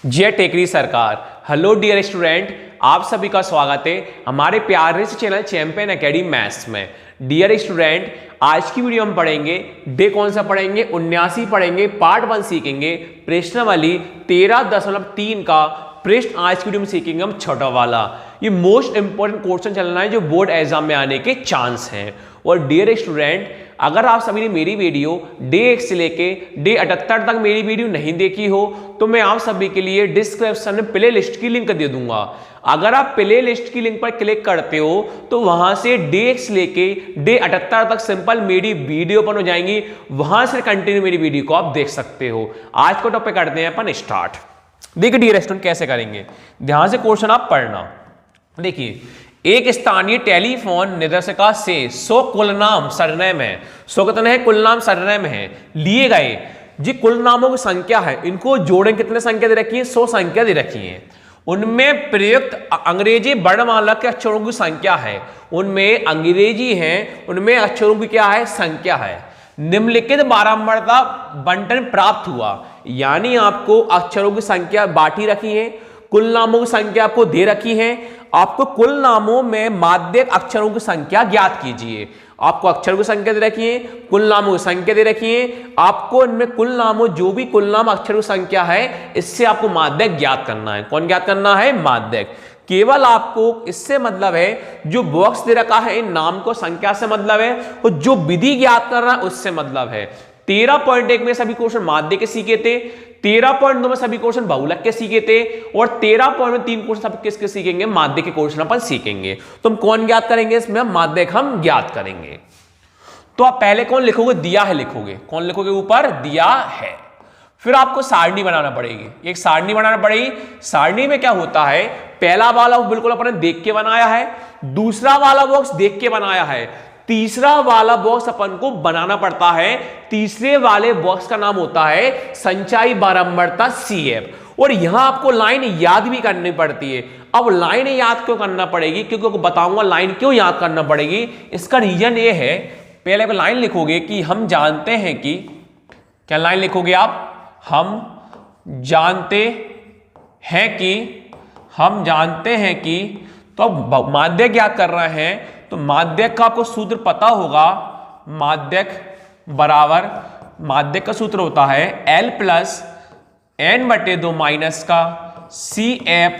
जय टेकरी सरकार। Hello dear student, आप सभी का स्वागत है हमारे प्यारे से चैनल चैंपियन एकेडमी मैथ्स में। डियर स्टूडेंट, आज की वीडियो हम पढ़ेंगे डे कौन सा पढ़ेंगे 79 पढ़ेंगे, पार्ट 1 सीखेंगे प्रश्नावली 13.3 का प्रश्न। आज की वीडियो में सीखेंगे हम छोटा वाला। ये मोस्ट इंपोर्टेंट क्वेश्चन चलना है जो बोर्ड एग्जाम में आने के चांस हैं। और डियर स्टूडेंट, अगर आप सभी ने मेरी वीडियो डे 1 से लेके डे 78 तक मेरी वीडियो नहीं देखी हो तो मैं आप सभी के लिए डिस्क्रिप्शन में प्ले लिस्ट की लिंक दे दूंगा। अगर आप प्ले लिस्ट की लिंक पर क्लिक करते हो तो वहां से डे 1 से लेके डे 78 तक सिंपल मेरी वीडियो ओपन हो जाएंगी, वहां से कंटिन्यू मेरी वीडियो को आप देख सकते हो। आज का टॉपिक करते हैं अपन स्टार्ट। देखिए डियर स्टूडेंट, कैसे करेंगे, ध्यान से क्वेश्चन आप पढ़ना। देखिए, एक स्थानीय टेलीफोन निर्देशिका से 100 कुलनाम सरनेम है। 100 कितने हैं कुलनाम सरनेम है लिए गए। जी कुल नामों की संख्या है, इनको जोड़ें, कितने संख्या दे रखी है 100 संख्या दे रखी है। उनमें प्रयुक्त अंग्रेजी वर्णमाला के अक्षरों की संख्या है। उनमें अंग्रेजी हैं, उनमें अक्षरों की क्या है संख्या है। निम्नलिखित बारंबारता बंटन प्राप्त हुआ, यानी आपको अक्षरों की संख्या बांटी रखी है, कुल नामों की संख्या आपको दे रखी है। आपको कुल नामों में माध्यक अक्षरों की संख्या ज्ञात कीजिए। आपको अक्षरों की संख्या दे रखी है, कुल नामों की संख्या दे रखी है। आपको इनमें कुल नामों जो भी कुल नाम अक्षरों की संख्या है, इससे आपको माध्यक ज्ञात करना है। कौन ज्ञात करना है? माध्यक। केवल आपको इससे मतलब है जो बॉक्स दे रखा है इन नाम को संख्या से मतलब है, और जो विधि ज्ञात कर रहा है उससे मतलब है। 13.1 में सभी क्वेश्चन माध्यक के सीखे थे, 13.2 में सभी क्वेश्चन बहुलक के सीखे थे, और 13.3 क्वेश्चन सब किसके सीखेंगे? माध्यक के क्वेश्चन अपन सीखेंगे। तो हम कौन ज्ञात करेंगे? इसमें माध्यक हम ज्ञात करेंगे। तो आप पहले कौन लिखोगे? दिया है लिखोगे। कौन लिखोगे? ऊपर दिया है। फिर आपको सारणी बनाना पड़ेगी, एक सारणी बनाना पड़ेगी। सारणी में क्या होता है, पहला वाला बिल्कुल अपने देख के बनाया है, दूसरा वाला बॉक्स देख के बनाया है, तीसरा वाला बॉक्स अपन को बनाना पड़ता है। तीसरे वाले बॉक्स का नाम होता है संचयी बारंबारता CF। और यहां आपको लाइन याद भी करनी पड़ती है। अब लाइन याद क्यों करना पड़ेगी? क्योंकि आपको बताऊंगा लाइन क्यों याद करना पड़ेगी। इसका रीजन ये है, पहले आप लाइन लिखोगे कि हम जानते हैं कि, क्या लाइन लिखोगे आप? हम जानते हैं कि, तो अब माध्यक याद कर रहे हैं तो माध्यक का आपको सूत्र पता होगा। माध्यक बराबर, माध्यक का सूत्र होता है L+N/2 माइनस का CF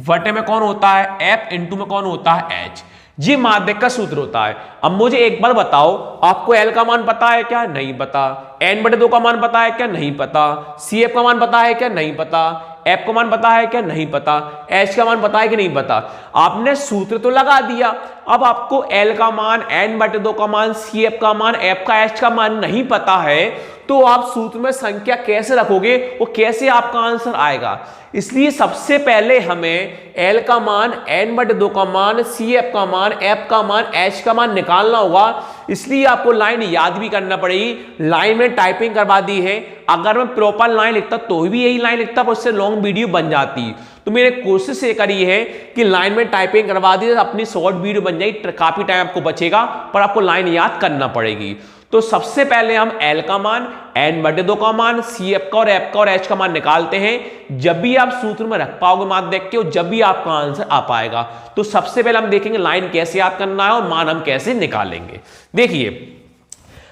बटे में कौन होता है? F इंटू में कौन होता है? H। जी माध्यक का सूत्र होता है। अब मुझे एक बार बताओ, आपको L का मान पता है क्या? नहीं पता। N/2 का मान पता है क्या? नहीं पता। CF का मान पता है क्या? नहीं पता। F का मान पता है क्या? नहीं पता। H का मान पता है कि नहीं पता। आपने सूत्र तो लगा दिया, अब आपको L का मान, N/2 का मान, CF का मान, F का H का मान नहीं पता है, तो आप सूत्र में संख्या कैसे रखोगे, वो कैसे आपका आंसर आएगा? इसलिए सबसे पहले हमें L का मान, N/2 का मान, CF का मान, F का मान, H का मान निकालना होगा। इसलिए आपको लाइन याद भी करना पड़ेगी। लाइन में टाइपिंग करवा दी है, अगर मैं प्रॉपर लाइन लिखता तो भी यही लाइन लिखता, पर उससे लॉन्ग वीडियो बन जाती। तो मैंने कोशिश ये करी है कि लाइन में टाइपिंग करवा दी, अपनी शॉर्ट वीडियो बन जाएगी, काफी टाइम आपको बचेगा, पर आपको लाइन याद करना पड़ेगी। तो सबसे पहले हम L का मान, N/2 का मान, CF का और F का और H का मान निकालते हैं। जब भी आप सूत्र में रख पाओगे माध्यक के, और जब भी आपका आंसर आ पाएगा। तो सबसे पहले हम देखेंगे लाइन कैसे याद करना है और मान हम कैसे निकालेंगे। देखिए,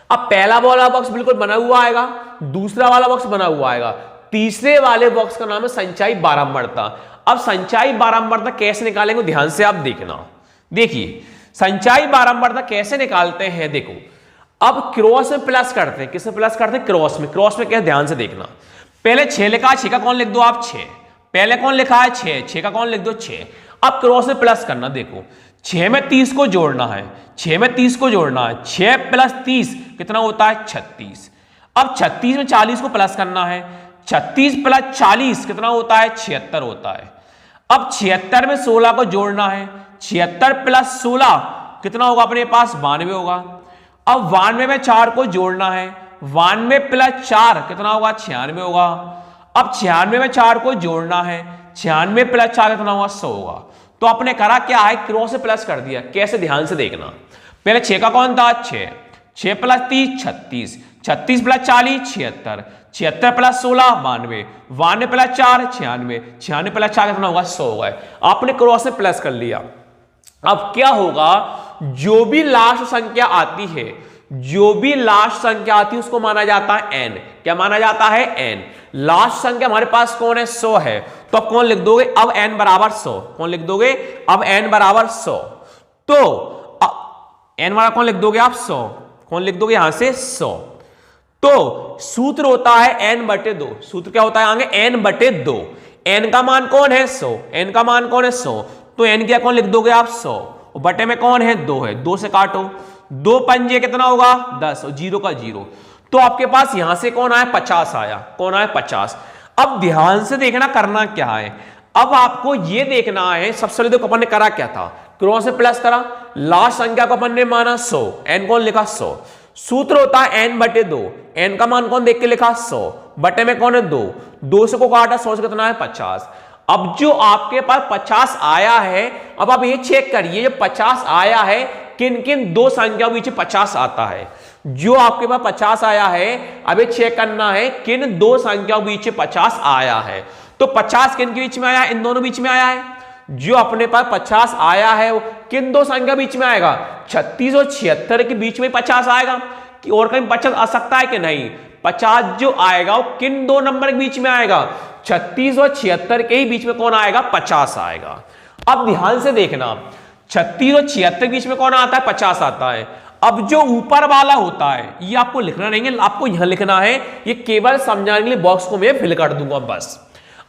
अब पहला वाला बॉक्स बिल्कुल बना हुआ आएगा, दूसरा वाला बॉक्स बना हुआ आएगा, तीसरे वाले बॉक्स का नाम है संचयी बारंबारता। अब संचयी बारंबारता कैसे निकालेंगे, ध्यान से आप देखना। देखिए, संचयी बारंबारता कैसे निकालते हैं, देखो। अब क्रॉस में प्लस करते हैं, किसमें प्लस करते हैं? क्रॉस में। क्रॉस में क्या, ध्यान से देखना। पहले 6 लिखा है, 6 का कौन लिख दो आप? 6। पहले कौन लिखा है? 6। 6 का कौन लिख दो? 6। अब क्रॉस में प्लस करना, देखो 6 में 30 को जोड़ना है, 6 में 30 को जोड़ना है, 6 + 30 कितना होता है? 36। अब 36 में 40 को प्लस करना है, 36 + 40 कितना होता है? 76 होता है। अब 76 में 16 को जोड़ना है, 76 + 16 कितना होगा अपने पास? 92 होगा। अब 92 में 4 को जोड़ना है, 92 + 4 कितना होगा? 96 होगा। अब 96 में 4 को जोड़ना है, 96 + 4 कितना होगा? 100 होगा। तो आपने करा क्या है? क्रॉस से प्लस कर दिया। कैसे? ध्यान से देखना। पहले 6 का कौन था? 6। 6 plus 30 36, 36 plus 40 76, 76 plus 16 92, 92 plus 4 96, 96 plus 4 कितना होगा 100 होगा। आपने क्रॉस में प्लस कर लिया। अब क्या होगा, जो भी लास्ट संख्या आती है, जो भी लास्ट संख्या आती है उसको माना जाता है एन। क्या माना जाता है? एन। लास्ट संख्या हमारे पास कौन है? 100 है। तो अब कौन लिख दोगे? अब एन बराबर 100। कौन लिख दोगे? अब एन बराबर 100। तो एन वाला कौन लिख दोगे आप? 100। कौन लिख दोगे यहां से? 100। तो सूत्र होता है n बटे 2। सूत्र क्या होता है आगे? n बटे 2। n का मान कौन है? 100। n का मान कौन है? 100। तो n क्या कौन लिख दोगे आप? 100। बटे में कौन है? 2 है। 2 से काटो, 2 पंजे कितना होगा? 10 और 0 का 0। तो आपके पास यहां से कौन आया? 50 आया। कौन आया? 50। अब ध्यान से देखना करना क्या है। अब आपको यह देखना है, सबसे पहले तो अपन ने करा क्या था? क्रॉस से प्लस करा, लास्ट संख्या को अपन ने माना 100, n कौन लिखा? 100। सूत्र होता है n बटे 2। n का मान कौन देख के लिखा? 100। बटे में कौन है? 2। 2 से को काटा, 100 से कितना है? 50। अब जो आपके पास 50 आया है, अब आप ये चेक करिए, जो 50 आया है किन किन दो संख्याओं के बीच 50 आता है। जो आपके पास 50 आया है, अब ये चेक करना है किन दो संख्याओं के बीच 50 आया है। तो 50 किन के बीच में आया है? इन दोनों बीच में आया है। जो अपने पास 50 आया है वो किन दो संख्या बीच में आएगा? 36 और 76 के बीच में 50 आएगा। कि और कहीं 50 आ सकता है कि नहीं? 50 जो आएगा वो किन दो नंबर के बीच में आएगा? 36 और 76 के ही बीच में कौन आएगा? 50 आएगा। अब ध्यान से देखना, 36 और 76 के बीच में कौन आता है? 50 आता है। अब जो ऊपर वाला होता है ये आपको लिखना नहीं है, आपको यहां लिखना है। ये केवल समझाने के लिए बॉक्स को मैं फिल कर दूंगा बस।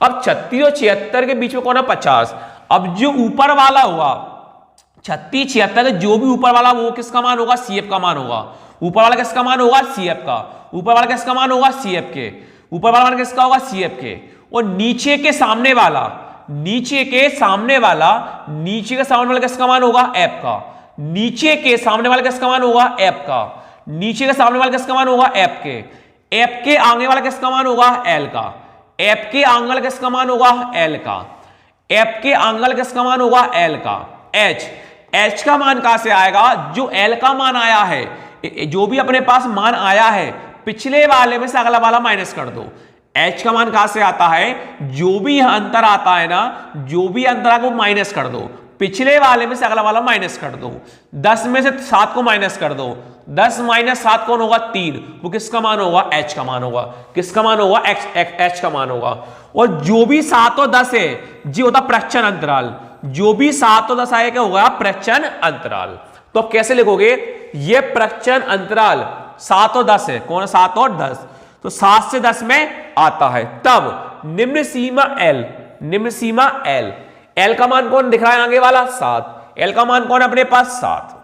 अब 36 और 76 के बीच में कौन है? 50। अब जो ऊपर वाला हुआ 36 76, जो भी ऊपर वाला वो किसका मान होगा? CF का मान होगा। ऊपर वाला किसका मान होगा? CF का। ऊपर वाला किसका मान होगा? CF के। ऊपर वाला मान किसका होगा? CF के। और नीचे के सामने वाला, नीचे के सामने वाला, नीचे के सामने वाला किसका मान होगा? F का। नीचे के सामने वाला किसका मान होगा? F का। नीचे के सामने वाला किसका मान होगा? F के। F के आगे वाला किसका मान होगा? L का। F के आगे वाला किसका मान होगा? L का। F के आगे वाला किसका मान होगा? L का। H का मान कहां से आएगा? जो L का मान आया है, जो भी अपने पास मान आया है, पिछले वाले में से अगला वाला माइनस कर दो। H का मान कहां से आता है? जो भी अंतर आता है ना, जो भी अंतर आता है वो माइनस कर दो। पिछले वाले में से अगला वाला माइनस कर दो। 10 में से 7 को माइनस कर दो। 10 माइनस 7 कौन होगा? 3। वो किसका मान होगा? H का मान होगा। किसका मान होगा? H का मान होगा। और जो भी 7 और 10 है जी होता प्रच्छन अंतराल। जो भी 7 और 10 आए क्या होगा? प्रच्छन अंतराल। तो अब कैसे लिखोगे? ये प्रच्छन अंतराल 7 और 10 है। कौन है? 7 और 10। तो 7 से 10 में आता है। तब निम्न सीमा L, निम्न सीमा L, L का मान कौन दिख रहा है? आगे वाला 7। L का मान कौन है अपने पास? 7।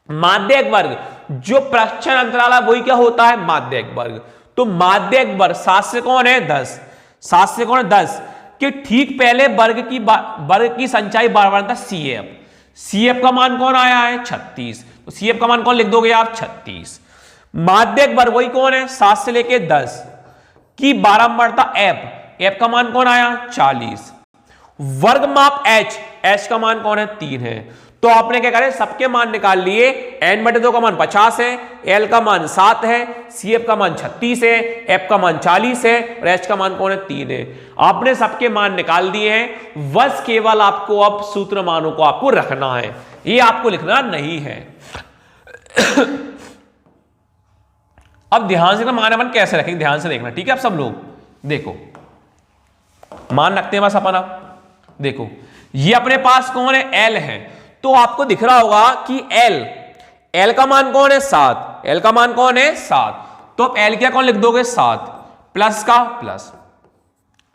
माध्यक वर्ग, जो प्रच्छन अंतराल है वही क्या होता है? माध्यक वर्ग। तो माध्यक वर्ग 7 से कौन है? 10। 7 से कौन है? 10 के ठीक पहले वर्ग की संख्या बराबर था CF। CF का मान कौन आया है? 36। तो CF का मान कौन लिख दोगे आप? 36। माध्यक वर्ग वही कौन है? 7 से लेके 10 की बारंबारता F। F का मान कौन आया? 40। वर्ग माप H का मान कौन है? 3 है। तो आपने क्या करें? सबके मान निकाल लिए। n बटे 2 का मान 50 है, L का मान 7 है, CF का मान 36 है, F का मान 40 है और H का मान कौन है? 3 है। आपने सबके मान निकाल दिए हैं। बस केवल आपको अब सूत्र मानों को आपको रखना है, ये आपको लिखना नहीं है। अब ध्यान से मान अपन कैसे रखेंगे, ध्यान से देखना, ठीक है? आप सब लोग देखो, मान रखते हैं बस अपन। अब देखो ये अपने पास कौन है? L है। तो आपको दिख रहा होगा कि L का मान कौन है? 7। L का मान कौन है? 7। तो अब L क्या कौन लिख दोगे? 7 प्लस का प्लस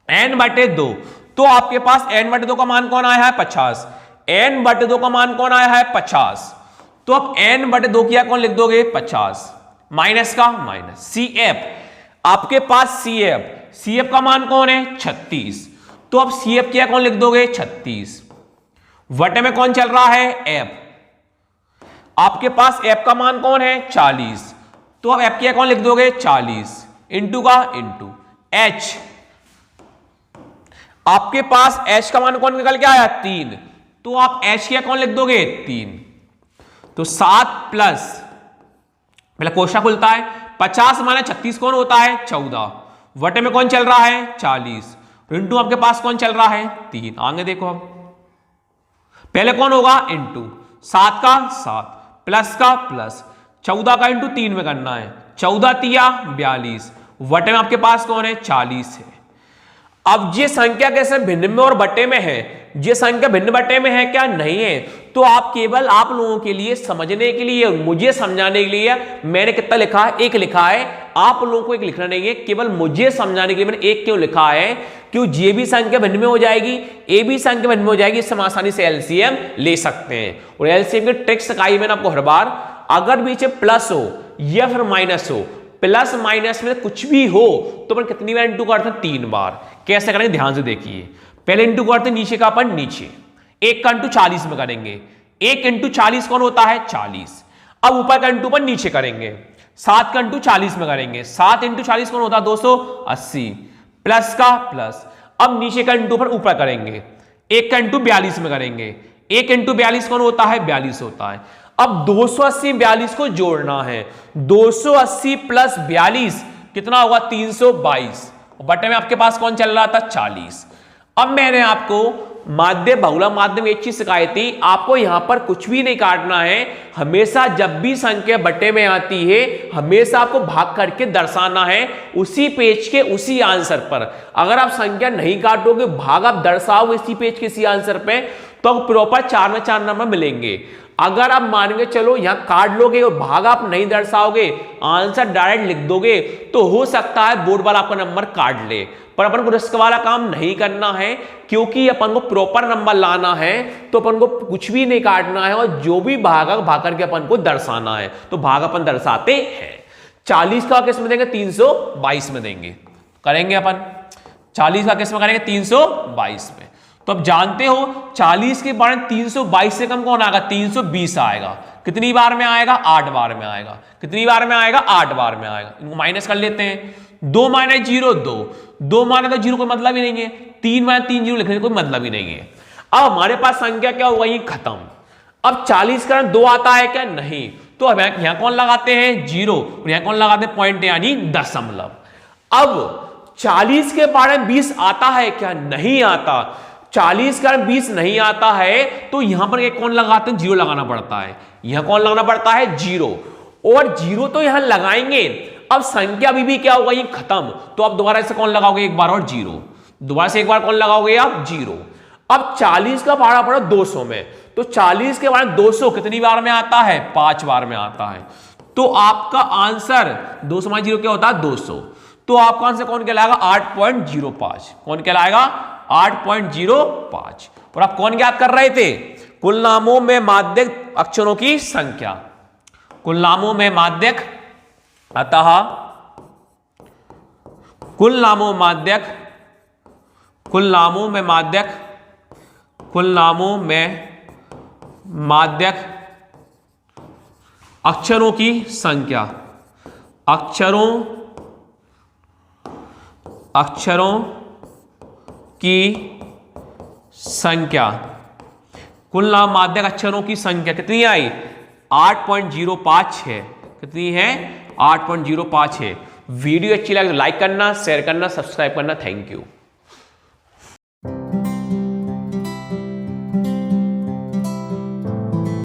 n बटे 2। तो आपके पास n बटे 2 का मान कौन आया है? 50। n बटे 2 का मान कौन आया है? 50। तो अब n बटे 2 क्या कौन लिख दोगे? 50 माइनस का माइनस। CF आपके पास CF का मान कौन है? 36। तो अब CF क्या कौन लिख दोगे? 36। वटे में कौन चल रहा है? F। आपके पास F का मान कौन है? 40। तो अब F क्या कौन लिख दोगे? 40 इंटू का इंटू H। आपके पास H का मान कौन निकल के आया? 3। तो आप H क्या कौन लिख दोगे? 3। तो 7 प्लस पहले कोष्ठक खुलता है, 50 माइनस 36 कौन होता है 14, वटे में कौन चल रहा है 40, इंटू आपके पास कौन चल रहा है 3। आगे देखो अब पहले कौन होगा इंटू 7 का 7 प्लस का प्लस 14 का इंटू 3 में करना है, 14 तिया 42, वटे में आपके पास कौन है 40 है। अब ये संख्या कैसे भिन्न में और बटे में है, ये संख्या भिन्न बटे में है क्या नहीं है, तो आप केवल आप लोगों के लिए समझने के लिए मुझे समझाने के लिए मैंने कितना लिखा है 1 लिखा है, आप लोगों को 1 लिखना नहीं है, केवल मुझे समझाने के लिए मैंने 1 क्यों लिखा है, क्यों ये भी संख्या भिन्न में हो जाएगी, ए भी संख्या भिन्न में हो जाएगी, इससे हम आसानी से एलसीएम ले सकते हैं। और एलसीएम की ट्रिक सिखाई मैंने आपको हर बार, अगर बीच प्लस हो या फिर माइनस हो, प्लस माइनस में कुछ भी हो तो अपन कितनी बार इंटू करते हैं 3 बार। कैसे करेंगे ध्यान से देखिए, पहले इंटू करते हैं नीचे का अपन नीचे, 1 का इंटू 40 में करेंगे, 1 इंटू 40 कौन होता है 40। अब ऊपर का इंटू पर नीचे करेंगे, 7 का इंटू 40 में करेंगे, 7 इंटू 40 कौन होता है 280 प्लस का प्लस। अब नीचे का इंटू पर ऊपर करेंगे, 1 का इंटू 42 में करेंगे, 1 इंटू 42 कौन होता है 42 होता है। अब 280 42 को जोड़ना है, 280 प्लस 42 कितना होगा 322, बटे में आपके पास कौन चल रहा था 40। अब मैंने आपको माध्य बहुलक माध्य में एक चीज सिखाई थी, आपको यहां पर कुछ भी नहीं काटना है, हमेशा जब भी संख्या बटे में आती है हमेशा आपको भाग करके दर्शाना है उसी पेज के उसी आंसर पर। अगर आप संख्या नहीं काटोगे, भाग आप दर्शाओगे इसी पेज के इसी आंसर पे, तो प्रॉपर 4 में 4 नंबर मिलेंगे। अगर आप मानेंगे चलो यहां काट लोगे और भाग आप नहीं दर्शाओगे, आंसर डायरेक्ट लिख दोगे, तो हो सकता है बोर्ड वाला आपका नंबर काट ले, पर अपन को रिस्क वाला काम नहीं करना है, क्योंकि अपन को प्रॉपर नंबर लाना है तो अपन को कुछ भी नहीं काटना है, और जो भी भाग भाग करके अपन को दर्शाना है, तो भाग अपन दर्शाते हैं। 40 का किस में देंगे 322 में देंगे, करेंगे अपन 40 का किस में करेंगे 322 में। तो अब जानते हो 40 के बाद 322 से कम कौन आएगा 320 आएगा। कितनी बार में आएगा 8 बार में आएगा। कितनी बार में आएगा 8 बार में आएगा। इनको माइनस कर लेते हैं, 2 माइनस 0 2, 2 माइनस 0 कोई मतलब ही नहीं है, 3 माइनस 3 0 लिखने कोई मतलब ही नहीं है। अब हमारे पास संख्या क्या हुआ ये खत्म। अब 40 का 2 आता है क्या नहीं, तो अब यहां कौन लगाते हैं 0 और यहां कौन लगाते हैं पॉइंट यानी दशमलव। अब 40 के बारे में 20 आता है क्या नहीं आता, 40 का 20 नहीं आता है, तो यहां पर एक कौन लगाते हैं 0 लगाना पड़ता है, यहां कौन लगाना पड़ता है 0, और 0 तो यहां लगाएंगे। अब संख्या अभी भी क्या होगा ये खत्म, तो अब दोबारा से कौन लगाओगे एक बार और 0, दोबारा से एक बार कौन लगाओगे आप 0। अब 40 का भाड़ा पड़ा 200 में, तो 40 के बाद 200 कितनी बार में आता है 5 बार में आता है, तो आपका आंसर 200 में 0 क्या होता है 200, तो आपका आंसर कौन कहलाएगा 8.05, कौन कहलाएगा 8.05। और आप कौन ज्ञात कर रहे थे कुल नामों में माध्यक अक्षरों की संख्या, कुल नामों में माध्यक, अतः कुल नामों माध्यक, कुल नामों में माध्यक, कुल नामों में माध्यक अक्षरों की संख्या, अक्षरों की संख्या, कुल नाम माध्यक अक्षरों की संख्या कितनी आई 8.05 है। कितनी है 8.05 है। वीडियो अच्छी लगे तो लाइक करना, शेयर करना, सब्सक्राइब करना। Thank you.